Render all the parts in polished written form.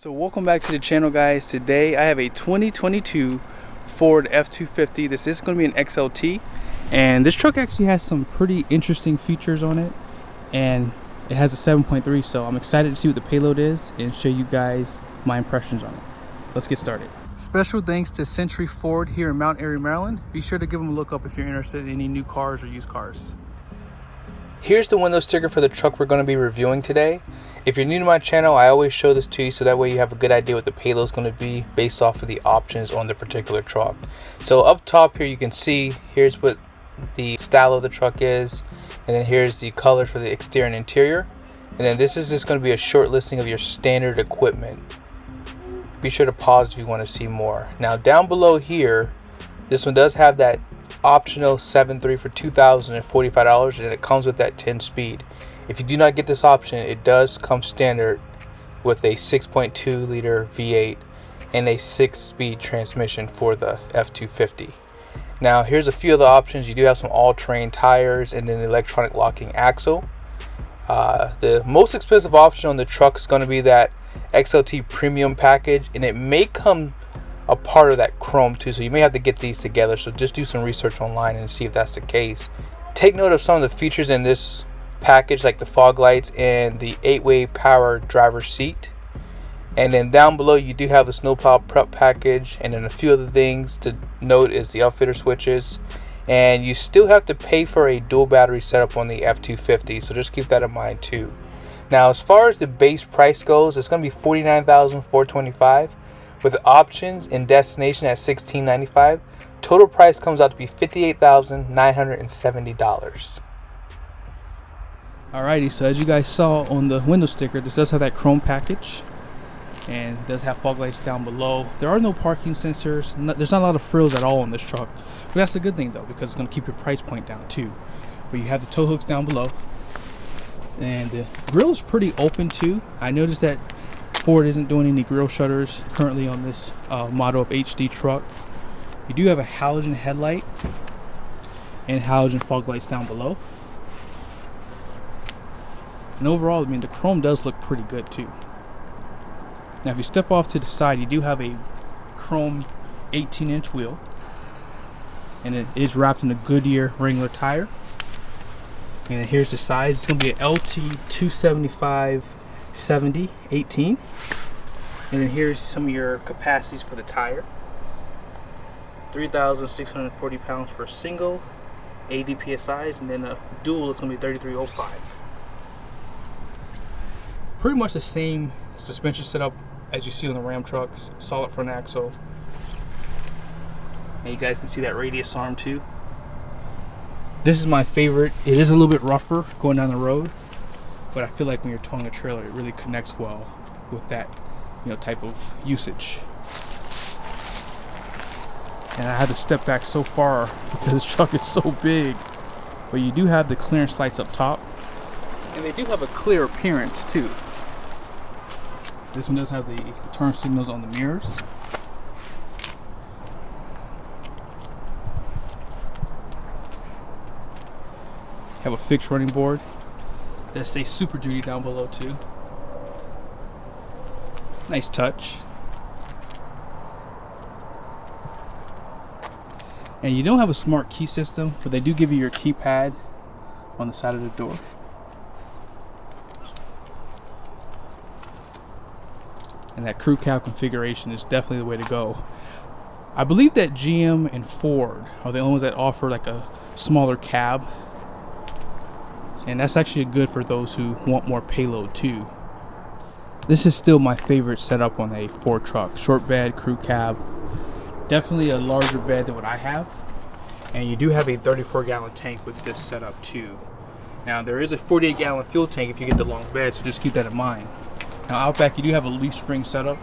So welcome back to the channel, guys. Today I have a 2022 Ford F250. This is going to be an XLT, and this truck actually has some pretty interesting features on it, and it has a 7.3, so I'm excited to see what the Payload is and show you guys my impressions on it. Let's get started. Special thanks to Century Ford here in Mount Airy, Maryland. Be sure to give them a look up if you're interested in any new cars or used cars. Here's the window sticker for the truck we're going to be reviewing today. If you're new to my channel, I always show this to you so that way you have a good idea what the payload is going to be based off of the options on the particular truck. So up top here you can see here's what the style of the truck is, and then here's the colors for the exterior and interior, and then this is just going to be a short listing of your standard equipment. Be sure to pause if you want to see more. Now down below here, this one does have that optional 7.3 for $2,045, and it comes with that 10-speed. If you do not get this option, it does come standard with a 6.2 liter V8 and a 6-speed transmission for the F250. Now here's a few of the options. You do have some all-terrain tires and then electronic locking axle. The most expensive option on the truck is going to be that XLT premium package, and it may come a part of that chrome too, so you may have to get these together. So just do some research online and see if that's the case. Take note of some of the features in this package, like the fog lights and the 8-way power driver's seat. And then down below you do have the snowplow prep package, and then a few other things to note is the outfitter switches, and you still have to pay for a dual battery setup on the F250, so just keep that in mind too. Now as far as the base price goes, it's going to be $49,425 with options and destination at $1695. Total price comes out to be $58,970. Alrighty, so as you guys saw on the window sticker, this does have that chrome package, and it does have fog lights down below. There are no parking sensors. There's not a lot of frills at all on this truck, but that's a good thing though, because it's going to keep your price point down too. But you have the tow hooks down below, and the grill is pretty open too. I noticed that Ford isn't doing any grill shutters currently on this model of HD truck. You do have a halogen headlight and halogen fog lights down below. And overall, I mean, the chrome does look pretty good too. Now if you step off to the side, you do have a chrome 18-inch wheel, and it is wrapped in a Goodyear Wrangler tire. And then here's the size. It's going to be an LT 275/70/18. And then here's some of your capacities for the tire. 3,640 pounds for single, 80 psi's, and then a dual it's going to be 3,305. Pretty much the same suspension setup as you see on the Ram trucks. Solid front axle. And you guys can see that radius arm too. This is my favorite. It is a little bit rougher going down the road, but I feel like when you're towing a trailer, it really connects well with that, type of usage. And I had to step back so far because this truck is so big. But you do have the clearance lights up top, and they do have a clear appearance too. This one does have the turn signals on the mirrors. Have a fixed running board that says Super Duty down below too. Nice touch. And you don't have a smart key system, but they do give you your keypad on the side of the door. And that crew cab configuration is definitely the way to go. I believe that GM and Ford are the only ones that offer like a smaller cab, and that's actually good for those who want more payload too. This is still my favorite setup on a Ford truck. Short bed, crew cab, definitely a larger bed than what I have, and you do have a 34-gallon tank with this setup too. Now there is a 48-gallon fuel tank if you get the long bed, so just keep that in mind. Now out back you do have a leaf spring setup,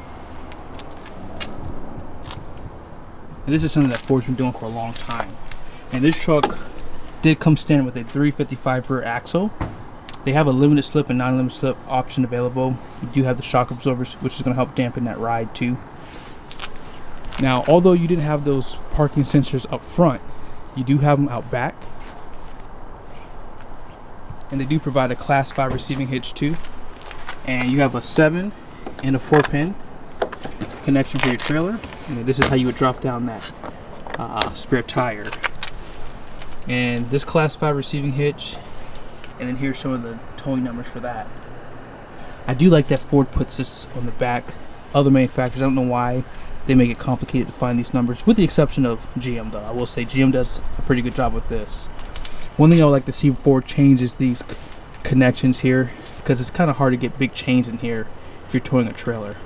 and this is something that Ford's been doing for a long time. And this truck did come standard with a 355 rear axle. They have a limited slip and non-limited slip option available. You do have the shock absorbers, which is going to help dampen that ride too. Now although you didn't have those parking sensors up front, you do have them out back, and they do provide a class 5 receiving hitch too. And you have a 7 and a 4 pin connection for your trailer, and then this is how you would drop down that spare tire. And this class 5 receiving hitch, and then here's some of the towing numbers for that. I do like that Ford puts this on the back. Other manufacturers, I don't know why they make it complicated to find these numbers, with the exception of GM though. I will say GM does a pretty good job with this. One thing I would like to see Ford change is these connections here, because it's kind of hard to get big chains in here if you're towing a trailer.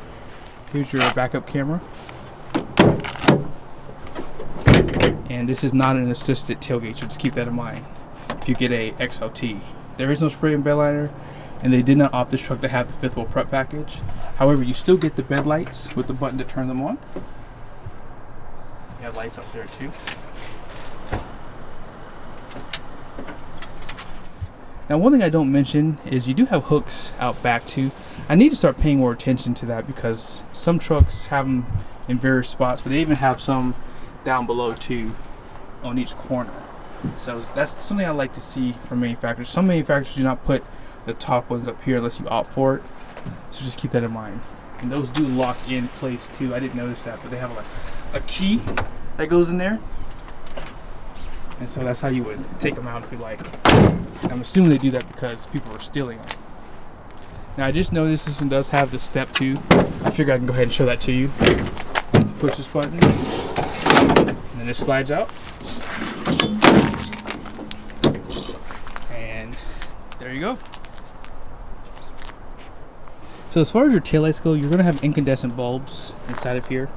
Here's your backup camera. And this is not an assisted tailgate, so just keep that in mind if you get a XLT. There is no spray and bed liner, and they did not opt this truck to have the fifth wheel prep package. However, you still get the bed lights with the button to turn them on. You have lights up there too. Now, one thing I don't mention is you do have hooks out back too. I need to start paying more attention to that, because some trucks have them in various spots, but they even have some down below too on each corner. So that's something I like to see from manufacturers. Some manufacturers do not put the top ones up here unless you opt for it, so just keep that in mind. And those do lock in place too. I didn't notice that, but they have like a key that goes in there, and so that's how you would take them out if you like. I'm assuming they do that because people are stealing them. Now, I just noticed this one does have the step too. I figure I can go ahead and show that to you. Push this button, and then it slides out. And there you go. So as far as your taillights go, you're going to have incandescent bulbs inside of here.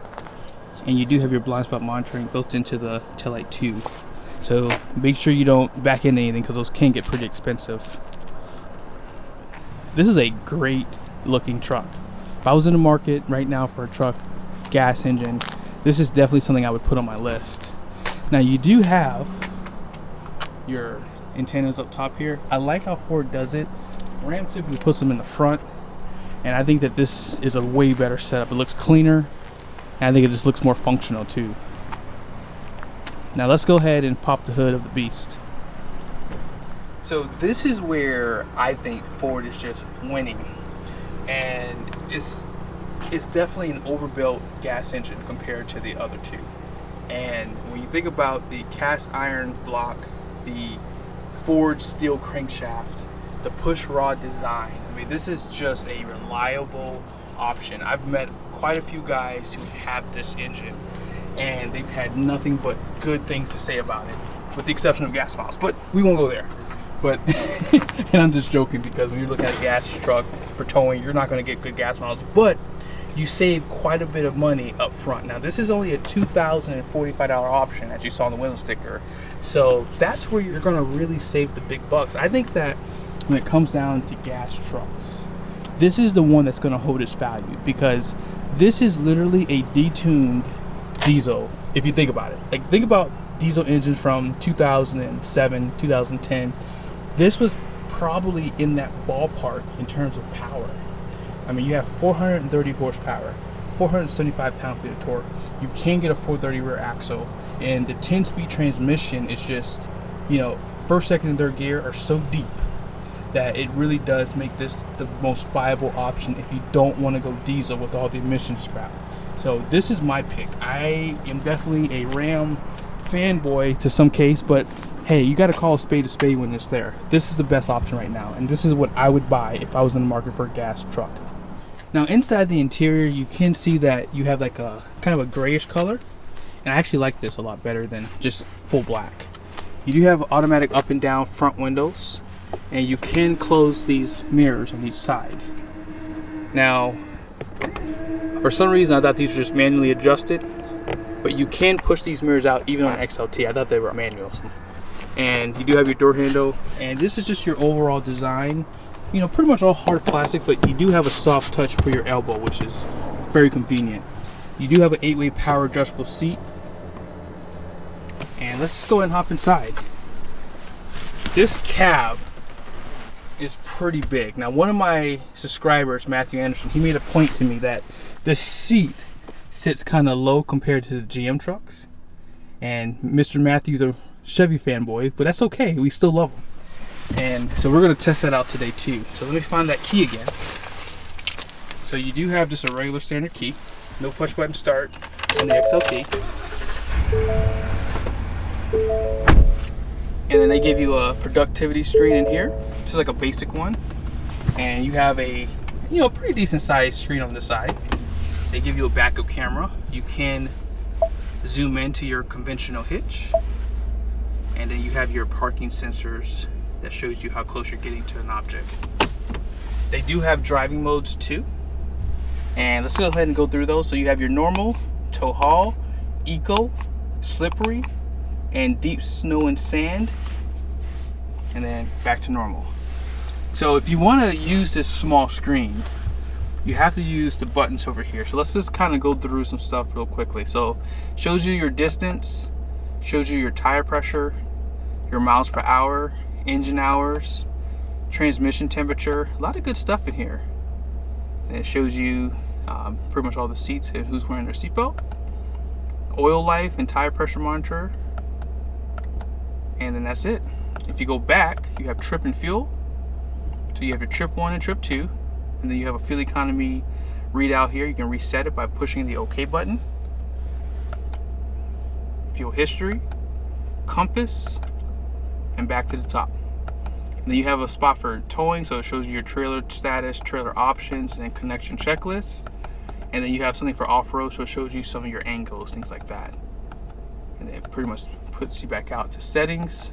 And you do have your blind spot monitoring built into the taillight too. So make sure you don't back into anything, because those can get pretty expensive. This is a great looking truck. If I was in the market right now for a truck, gas engine, this is definitely something I would put on my list. Now, you do have your antennas up top here. I like how Ford does it. Ram typically puts them in the front, and I think that this is a way better setup. It looks cleaner, and I think it just looks more functional too. Now let's go ahead and pop the hood of the beast. So this is where I think Ford is just winning, and it's definitely an overbuilt gas engine compared to the other two. And when you think about the cast iron block, the forged steel crankshaft, the push rod design, I mean, this is just a reliable option. I've met quite a few guys who have this engine, and they've had nothing but good things to say about it, with the exception of gas miles, but we won't go there. But and I'm just joking, because when you look at a gas truck for towing, you're not going to get good gas miles, but you save quite a bit of money up front. Now, this is only a $2,045 option, as you saw on the window sticker, so that's where you're going to really save the big bucks. I think that when it comes down to gas trucks, this is the one that's going to hold its value, because this is literally a detuned diesel. If you think about it, like, think about diesel engines from 2007, 2010. This was probably in that ballpark in terms of power. I mean, you have 430 horsepower, 475 pound-feet of torque. You can get a 430 rear axle, and the 10-speed transmission is just, you know, first, second, and third gear are so deep that it really does make this the most viable option if you don't want to go diesel with all the emissions crap. So this is my pick. I am definitely a Ram fanboy to some case, but hey, you got to call a spade when it's there. This is the best option right now, and this is what I would buy if I was in the market for a gas truck. Now, inside the interior, you can see that you have like a kind of a grayish color, and I actually like this a lot better than just full black. You do have automatic up and down front windows, and you can close these mirrors on each side. Now, for some reason, I thought these were just manually adjusted, but you can push these mirrors out even on XLT. I thought they were manual. And you do have your door handle, and this is just your overall design. You know, pretty much all hard plastic, but you do have a soft touch for your elbow, which is very convenient. You do have an 8-way power adjustable seat. And let's just go ahead and hop inside. This cab is pretty big. Now, one of my subscribers, Matthew Anderson, he made a point to me that the seat sits kind of low compared to the GM trucks. And Mr. Matthew's a Chevy fanboy, but that's okay. We still love them. And so we're going to test that out today too. So let me find that key again. So you do have just a regular standard key, no push button start on the XLT. And then they give you a productivity screen in here, which is like a basic one. And you have a, pretty decent sized screen on the side. They give you a backup camera. You can zoom into your conventional hitch. And then you have your parking sensors that shows you how close you're getting to an object. They do have driving modes too. And let's go ahead and go through those. So you have your normal, tow haul, eco, slippery, and deep snow and sand, and then back to normal. So if you want to use this small screen, you have to use the buttons over here. So let's just kind of go through some stuff real quickly. So shows you your distance, shows you your tire pressure, your miles per hour, engine hours, transmission temperature, a lot of good stuff in here. And it shows you pretty much all the seats and who's wearing their seatbelt, oil life and tire pressure monitor, and then that's it. If you go back, you have trip and fuel. So you have your trip 1 and trip 2, and then you have a fuel economy readout here. You can reset it by pushing the OK button. Fuel history, compass, and back to the top. And then you have a spot for towing, so it shows you your trailer status, trailer options, and connection checklists. And then you have something for off-road, so it shows you some of your angles, things like that. And then it pretty much puts you back out to settings.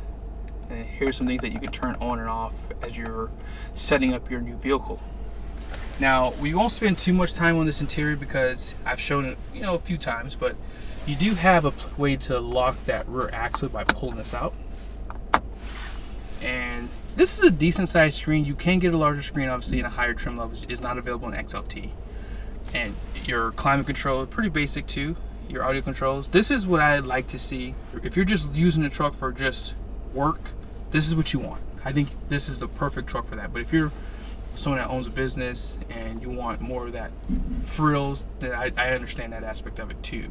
And here's some things that you can turn on and off as you're setting up your new vehicle. Now, we won't spend too much time on this interior because I've shown it, a few times, but you do have a way to lock that rear axle by pulling this out. And this is a decent sized screen. You can get a larger screen, obviously, in a higher trim level. It's not available in XLT. And your climate control is pretty basic too. Your audio controls. This is what I like to see. If you're just using the truck for just work, this is what you want. I think this is the perfect truck for that. But if you're someone that owns a business and you want more of that frills, then I understand that aspect of it too.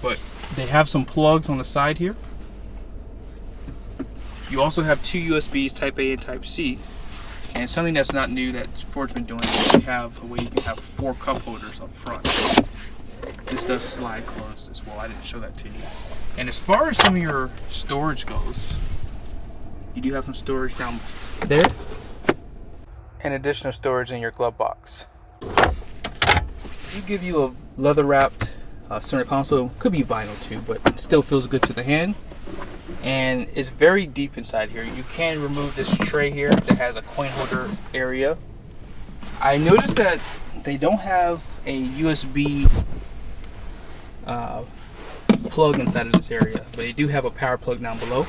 But they have some plugs on the side here. You also have 2 USBs, Type A and Type C. And something that's not new that Ford's been doing is they have a way you can have 4 cup holders up front. This does slide closed as well. I didn't show that to you. And as far as some of your storage goes, you do have some storage down there, and additional storage in your glove box. They give you a leather wrapped center console. Could be vinyl too, but it still feels good to the hand. And it's very deep inside here. You can remove this tray here that has a coin holder area. I noticed that they don't have a USB plug inside of this area, but they do have a power plug down below.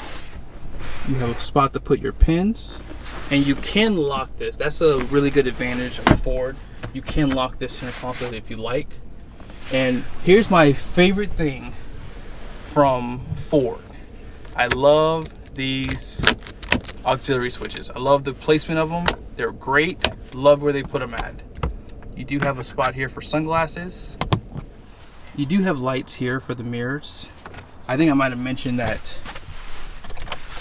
You have a spot to put your pins, and you can lock this. That's a really good advantage of Ford. You can lock this center console if you like. And here's my favorite thing from Ford. I love these auxiliary switches. I love the placement of them. They're great. Love where they put them at. You do have a spot here for sunglasses. You do have lights here for the mirrors. I think I might have mentioned that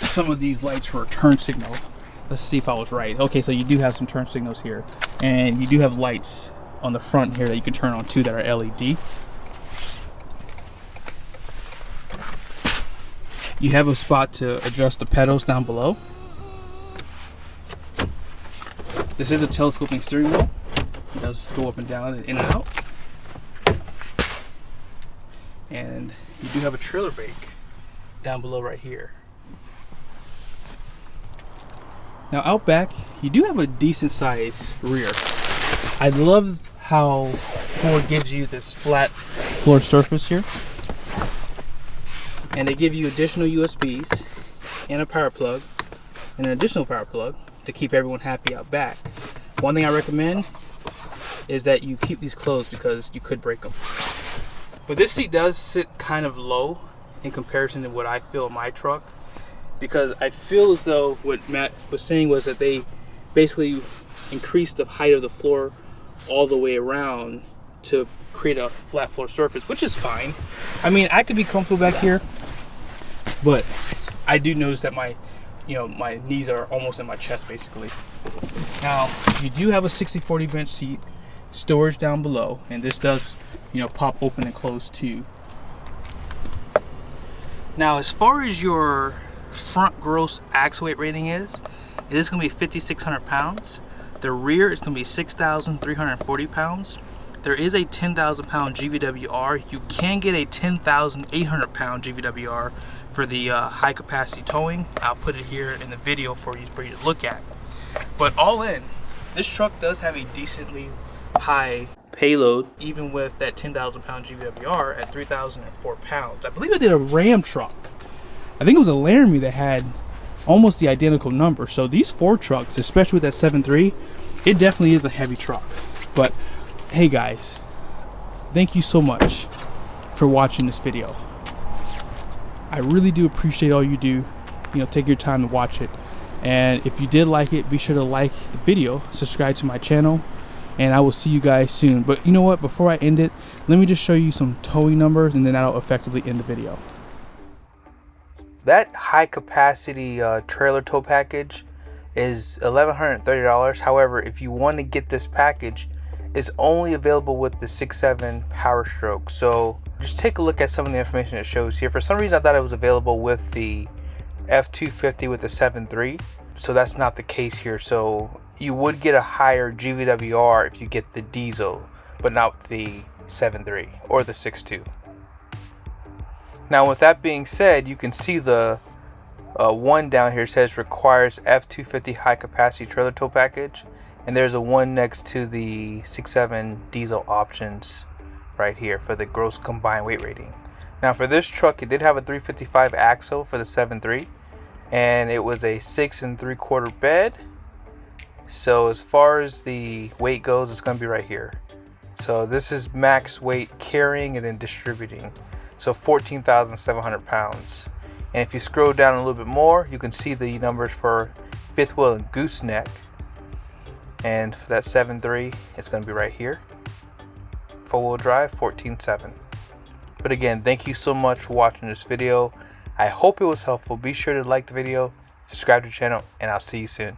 some of these lights were a turn signal. Let's see if I was right. Okay, so you do have some turn signals here. And you do have lights on the front here that you can turn on too that are LED. You have a spot to adjust the pedals down below. This is a telescoping steering wheel. It does go up and down and in and out. And you do have a trailer brake down below right here. Now out back, you do have a decent size rear. I love how Ford gives you this flat floor surface here. And they give you additional USBs and a power plug and an additional power plug to keep everyone happy out back. One thing I recommend is that you keep these closed because you could break them. But this seat does sit kind of low in comparison to what I feel in my truck, because I feel as though what Matt was saying was that they basically increased the height of the floor all the way around to create a flat floor surface, which is fine. I mean, I could be comfortable back here, but I do notice that my knees are almost in my chest basically. Now, you do have a 60/40 bench seat. storage down below, and this does, you know, pop open and close too. Now, as far as your front gross axle weight rating is, it is going to be 5,600 pounds. The rear is going to be 6,340 pounds. There is a 10,000 pound GVWR. You can get a 10,800 pound GVWR for the high capacity towing. I'll put it here in the video for you to look at. But all in, this truck does have a decently high payload, even with that 10,000 pound GVWR at 3,004 pounds. I believe I did a Ram truck. I think it was a Laramie that had almost the identical number. So these Ford trucks, especially with that 7.3, it definitely is a heavy truck. But hey guys, thank you so much for watching this video. I really do appreciate all you do. You know, take your time to watch it. And if you did like it, be sure to like the video, subscribe to my channel, and I will see you guys soon. But you know what, before I end it, let me just show you some towing numbers, and then that'll effectively end the video. That high capacity trailer tow package is $1,130. However, if you want to get this package, it's only available with the 6.7 Power Stroke. So just take a look at some of the information it shows here. For some reason, I thought it was available with the F250 with the 7.3. So that's not the case here. So you would get a higher GVWR if you get the diesel, but not the 7.3 or the 6.2. Now, with that being said, you can see the one down here says requires F250 high capacity trailer tow package, and there's a one next to the 6.7 diesel options right here for the gross combined weight rating. Now, for this truck, it did have a 355 axle for the 7.3, and it was a 6 3/4 bed. So as far as the weight goes, it's going to be right here. So this is max weight carrying and then distributing. So 14,700 pounds. And if you scroll down a little bit more, you can see the numbers for fifth wheel and gooseneck. And for that 7.3, it's going to be right here. Four-wheel drive, 14.7. But again, thank you so much for watching this video. I hope it was helpful. Be sure to like the video, subscribe to the channel, and I'll see you soon.